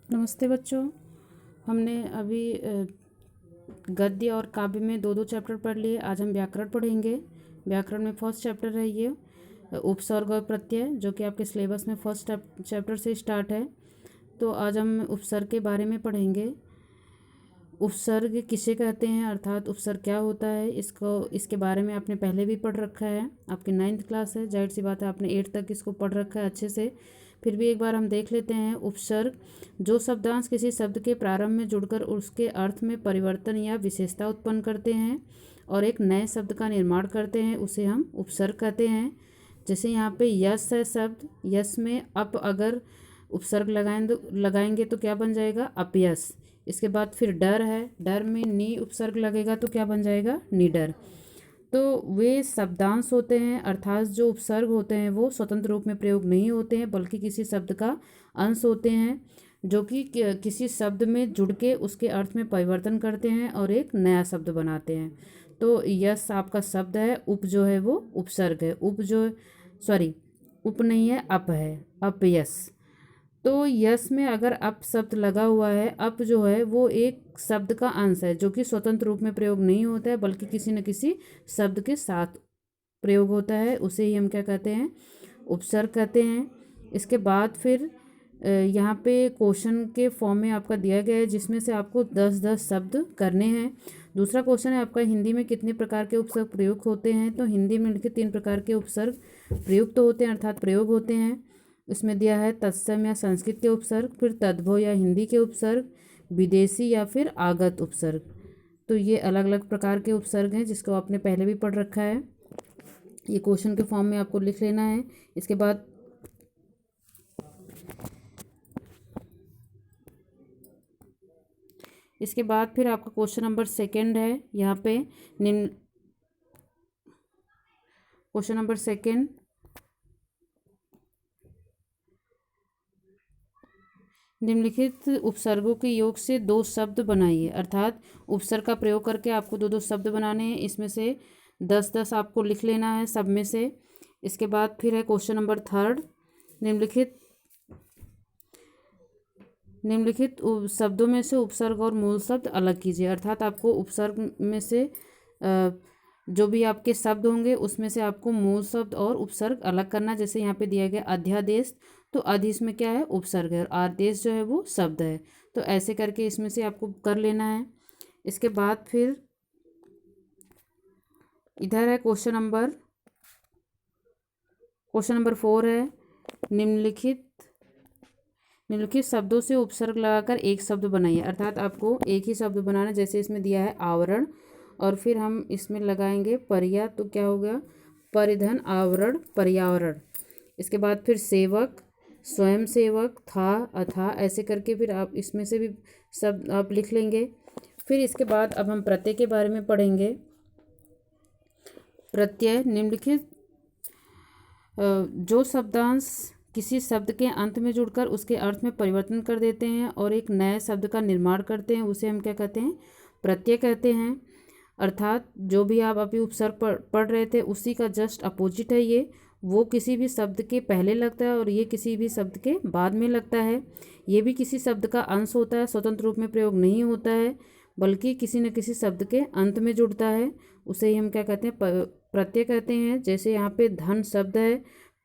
नमस्ते बच्चों। हमने अभी गद्य और काव्य में दो चैप्टर पढ़ लिए। आज हम व्याकरण पढ़ेंगे। व्याकरण में फर्स्ट चैप्टर है ये उपसर्ग और प्रत्यय, जो कि आपके सिलेबस में फर्स्ट चैप्टर से स्टार्ट है। तो आज हम उपसर्ग के बारे में पढ़ेंगे। उपसर्ग किसे कहते हैं, अर्थात उपसर्ग क्या होता है, इसके बारे में आपने पहले भी पढ़ रखा है। आपकी 9th क्लास है, जाहिर सी बात है आपने 8 तक इसको पढ़ रखा है अच्छे से। फिर भी एक बार हम देख लेते हैं। उपसर्ग जो शब्दांश किसी शब्द के प्रारंभ में जुड़कर उसके अर्थ में परिवर्तन या विशेषता उत्पन्न करते हैं और एक नए शब्द का निर्माण करते हैं, उसे हम उपसर्ग कहते हैं। जैसे यहाँ पे यस है शब्द, यस में अप अगर उपसर्ग लगाएंगे तो क्या बन जाएगा, अपयस। इसके बाद फिर डर है, डर में नी उपसर्ग लगेगा तो क्या बन जाएगा, निडर। तो वे शब्दांश होते हैं, अर्थात जो उपसर्ग होते हैं वो स्वतंत्र रूप में प्रयोग नहीं होते हैं, बल्कि किसी शब्द का अंश होते हैं, जो कि किसी शब्द में जुड़ के उसके अर्थ में परिवर्तन करते हैं और एक नया शब्द बनाते हैं। तो यस आपका शब्द है, उप जो है वो उपसर्ग है। उप जो सॉरी उप नहीं है, अप है, अपयस। तो यस में अगर अप शब्द लगा हुआ है, अप जो है वो एक शब्द का अंश है, जो कि स्वतंत्र रूप में प्रयोग नहीं होता है, बल्कि किसी न किसी शब्द के साथ प्रयोग होता है, उसे ही हम क्या कहते हैं, उपसर्ग कहते हैं। इसके बाद फिर यहाँ पे क्वेश्चन के फॉर्म में आपका दिया गया है, जिसमें से आपको 10-10 शब्द करने हैं। दूसरा क्वेश्चन है आपका, हिंदी में कितने प्रकार के उपसर्ग प्रयुक्त होते हैं। तो हिंदी में लिखे 3 प्रकार के उपसर्ग प्रयुक्त होते हैं, अर्थात प्रयोग होते हैं। इसमें दिया है तत्सम या संस्कृत के उपसर्ग, फिर तद्भव या हिंदी के उपसर्ग, विदेशी या फिर आगत उपसर्ग। तो ये अलग अलग प्रकार के उपसर्ग हैं, जिसको आपने पहले भी पढ़ रखा है। ये क्वेश्चन के फॉर्म में आपको लिख लेना है। इसके बाद फिर आपका क्वेश्चन नंबर 2 है। यहाँ पे क्वेश्चन नंबर 2, निम्नलिखित उपसर्गों के योग से 2 शब्द बनाइए। अर्थात उपसर्ग का प्रयोग करके आपको 2-2 शब्द बनाने हैं। इसमें से 10-10 आपको लिख लेना है सब में से। इसके बाद फिर है क्वेश्चन नंबर 3, निम्नलिखित शब्दों में से उपसर्ग और मूल शब्द अलग कीजिए। अर्थात आपको उपसर्ग में से जो भी आपके शब्द होंगे उसमें से आपको मूल शब्द और उपसर्ग अलग करना। जैसे यहाँ पे दिया गया अध्यादेश, तो अधीश में क्या है, उपसर्ग है, और आदेश जो है वो शब्द है। तो ऐसे करके इसमें से आपको कर लेना है। इसके बाद फिर इधर है क्वेश्चन नंबर 4 है, निम्नलिखित शब्दों से उपसर्ग लगाकर एक शब्द बनाइए। अर्थात आपको एक ही शब्द बनाना। जैसे इसमें दिया है आवरण, और फिर हम इसमें लगाएंगे पर्या, तो क्या होगा, परिधन, आवरण, पर्यावरण। इसके बाद फिर सेवक, स्वयं सेवक, था, अथा, ऐसे करके फिर आप इसमें से भी शब्द आप लिख लेंगे। फिर इसके बाद अब हम प्रत्यय के बारे में पढ़ेंगे। प्रत्यय निम्नलिखित जो शब्दांश किसी शब्द के अंत में जुड़कर उसके अर्थ में परिवर्तन कर देते हैं और एक नए शब्द का निर्माण करते हैं, उसे हम क्या कहते हैं, प्रत्यय कहते हैं। अर्थात जो भी आप अभी उपसर्ग पढ़ रहे थे उसी का जस्ट अपोजिट है ये। वो किसी भी शब्द के पहले लगता है और ये किसी भी शब्द के बाद में लगता है। ये भी किसी शब्द का अंश होता है, स्वतंत्र रूप में प्रयोग नहीं होता है, बल्कि किसी न किसी शब्द के अंत में जुड़ता है, उसे ही हम क्या कहते हैं, प्रत्यय कहते हैं। जैसे यहाँ पे धन शब्द है,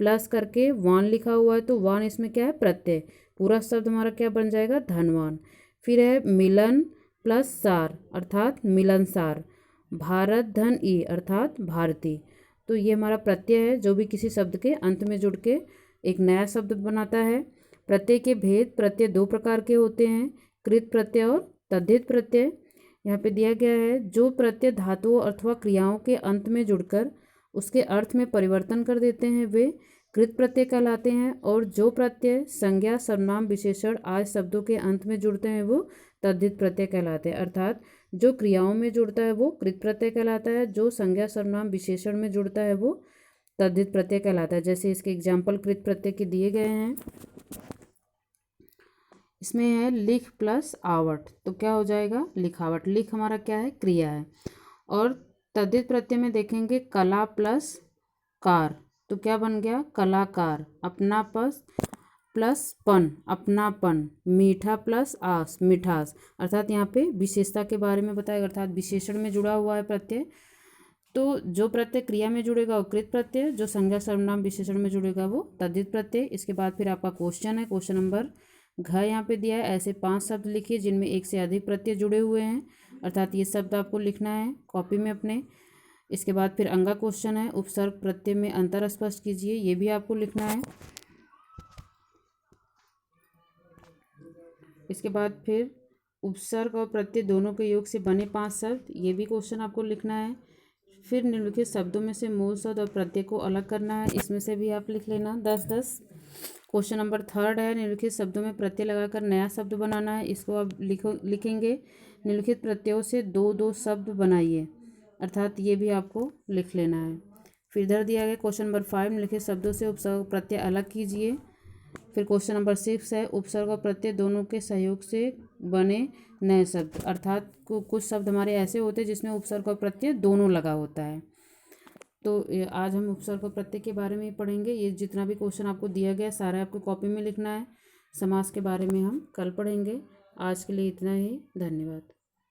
प्लस करके वान लिखा हुआ है, तो वान इसमें क्या है, प्रत्यय। पूरा शब्द हमारा क्या बन जाएगा, धनवान। फिर है मिलन प्लस सार, अर्थात मिलनसार। भारत धन ई, अर्थात भारती। तो ये हमारा प्रत्यय है, जो भी किसी शब्द के अंत में जुड़ के एक नया शब्द बनाता है। प्रत्यय के भेद, प्रत्यय 2 प्रकार के होते हैं, कृत प्रत्यय और तद्धित प्रत्यय। यहाँ पे दिया गया है, जो प्रत्यय धातुओं अथवा क्रियाओं के अंत में जुड़कर उसके अर्थ में परिवर्तन कर देते हैं वे कृत प्रत्यय कहलाते हैं, और जो प्रत्यय संज्ञा, सर्वनाम, विशेषण आदि शब्दों के अंत में जुड़ते हैं वो तद्धित प्रत्यय कहलाते हैं। अर्थात जो क्रियाओं में जुड़ता है वो कृत प्रत्यय कहलाता है, जो संज्ञा, सर्वनाम, विशेषण में जुड़ता है वो तद्धित प्रत्यय कहलाता है। जैसे इसके एग्जाम्पल कृत प्रत्यय के दिए गए हैं। इसमें है लिख प्लस आवट, तो क्या हो जाएगा, लिखावट। लिख हमारा क्या है, क्रिया है। और तद्धित प्रत्यय में देखेंगे कला प्लस कार, तो क्या बन गया, कलाकार। अपना प्लस प्लस पन, अपनापन, मीठा प्लस आस, मिठास, अर्थात यहाँ पे विशेषता के बारे में बताएगा, अर्थात विशेषण में जुड़ा हुआ है प्रत्यय। तो जो प्रत्यय क्रिया में जुड़ेगा वो कृत प्रत्यय, जो संज्ञा सर्वनाम विशेषण में जुड़ेगा वो तद्धित प्रत्यय। इसके बाद फिर आपका क्वेश्चन है, क्वेश्चन नंबर घ यहाँ पे दिया है, ऐसे 5 शब्द लिखिए जिनमें एक से अधिक प्रत्यय जुड़े हुए हैं, अर्थात ये शब्द आपको लिखना है कॉपी में अपने। इसके बाद फिर अंगा क्वेश्चन है, उपसर्ग प्रत्यय में अंतर स्पष्ट कीजिए, ये भी आपको लिखना है। इसके बाद फिर उपसर्ग और प्रत्यय दोनों के योग से बने 5 शब्द, ये भी क्वेश्चन आपको लिखना है। फिर निम्नलिखित शब्दों में से मूल शब्द और प्रत्यय को अलग करना है, इसमें से भी आप लिख लेना 10-10। क्वेश्चन नंबर 3 है, निम्नलिखित शब्दों में प्रत्यय लगाकर नया शब्द बनाना है, इसको आप लिखेंगे निम्नलिखित प्रत्ययों से 2-2 शब्द बनाइए, अर्थात ये भी आपको लिख लेना है। फिर इधर दिया गया क्वेश्चन नंबर 5, निम्नलिखित शब्दों से उपसर्ग प्रत्यय अलग कीजिए। फिर क्वेश्चन नंबर 6 है, उपसर्ग और प्रत्यय दोनों के सहयोग से बने नए शब्द, अर्थात कुछ शब्द हमारे ऐसे होते हैं जिसमें उपसर्ग और प्रत्यय दोनों लगा होता है। तो आज हम उपसर्ग और प्रत्यय के बारे में पढ़ेंगे। ये जितना भी क्वेश्चन आपको दिया गया सारा आपको कॉपी में लिखना है। समास के बारे में हम कल पढ़ेंगे। आज के लिए इतना ही, धन्यवाद।